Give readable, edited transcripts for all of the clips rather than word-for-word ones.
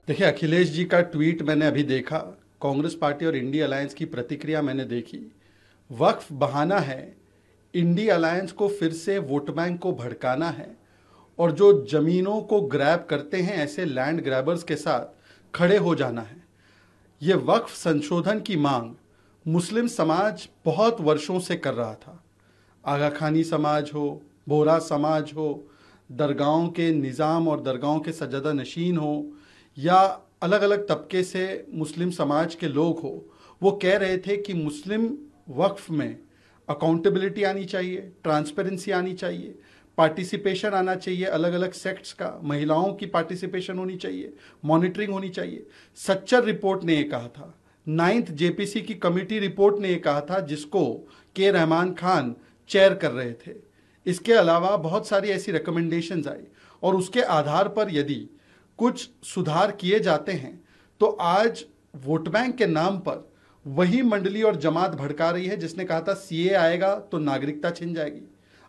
देखिए, अखिलेश जी का ट्वीट मैंने अभी देखा, कांग्रेस पार्टी और इंडी अलायंस की प्रतिक्रिया मैंने देखी। वक्फ बहाना है, इंडी अलायंस को फिर से वोट बैंक को भड़काना है और जो जमीनों को ग्रैब करते हैं ऐसे लैंड ग्रैबर्स के साथ खड़े हो जाना है। ये वक्फ संशोधन की मांग मुस्लिम समाज बहुत वर्षों से कर रहा था। आगा खानी समाज हो, बोहरा समाज हो, दरगाहों के निज़ाम और दरगाहों के सज्जादा नशीन हो, या अलग अलग तबके से मुस्लिम समाज के लोग हो, वो कह रहे थे कि मुस्लिम वक्फ में अकाउंटेबिलिटी आनी चाहिए, ट्रांसपेरेंसी आनी चाहिए, पार्टिसिपेशन आना चाहिए, अलग अलग सेक्ट्स का, महिलाओं की पार्टिसिपेशन होनी चाहिए, मॉनिटरिंग होनी चाहिए। सच्चर रिपोर्ट ने ये कहा था, 9th जेपीसी की कमेटी रिपोर्ट ने ये कहा था, जिसको के रहमान खान चेयर कर रहे थे। इसके अलावा बहुत सारी ऐसी रिकमेंडेशंस आई और उसके आधार पर यदि कुछ सुधार किए जाते हैं तो आज वोट बैंक के नाम पर वही मंडली और जमात भड़का रही है जिसने कहा था सीए आएगा तो नागरिकता छिन जाएगी।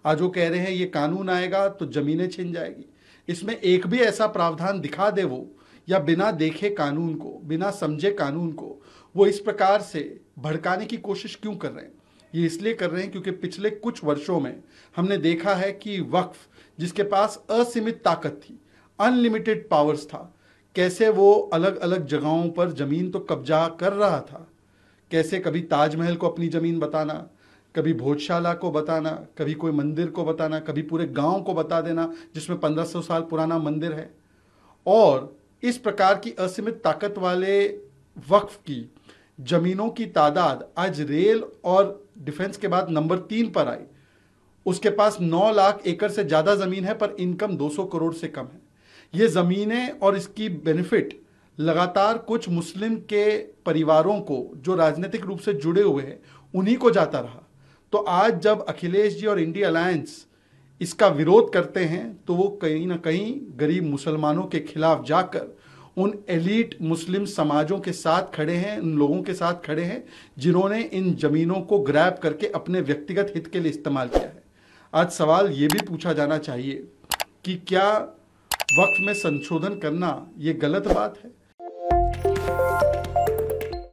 आज वो कह रहे हैं ये कानून आएगा तो जमीनें छिन जाएगी। इसमें एक भी ऐसा प्रावधान दिखा दे वो, या बिना देखे कानून को, बिना समझे कानून को वो इस प्रकार से भड़काने की कोशिश क्यों कर रहे हैं? ये इसलिए कर रहे हैं क्योंकि पिछले कुछ वर्षों में हमने देखा है कि वक्फ, जिसके पास असीमित ताकत थी, अनलिमिटेड पावर्स था, कैसे वो अलग अलग जगहों पर जमीन तो कब्जा कर रहा था। कैसे कभी ताजमहल को अपनी जमीन बताना, कभी भोजशाला को बताना, कभी कोई मंदिर को बताना, कभी पूरे गांव को बता देना जिसमें 1500 साल पुराना मंदिर है। और इस प्रकार की असीमित ताकत वाले वक्फ की जमीनों की तादाद आज रेल और डिफेंस के बाद नंबर 3 पर आई। उसके पास 9 लाख एकड़ से ज़्यादा ज़मीन है पर इनकम 200 करोड़ से कम है। ये ज़मीनें और इसकी बेनिफिट लगातार कुछ मुस्लिम के परिवारों को, जो राजनीतिक रूप से जुड़े हुए हैं, उन्हीं को जाता रहा। तो आज जब अखिलेश जी और इंडी अलायंस इसका विरोध करते हैं तो वो कहीं ना कहीं गरीब मुसलमानों के खिलाफ जाकर उन एलीट मुस्लिम समाजों के साथ खड़े हैं, उन लोगों के साथ खड़े हैं जिन्होंने इन जमीनों को ग्रैब करके अपने व्यक्तिगत हित के लिए इस्तेमाल किया है। आज सवाल ये भी पूछा जाना चाहिए कि क्या वक्फ में संशोधन करना ये गलत बात है?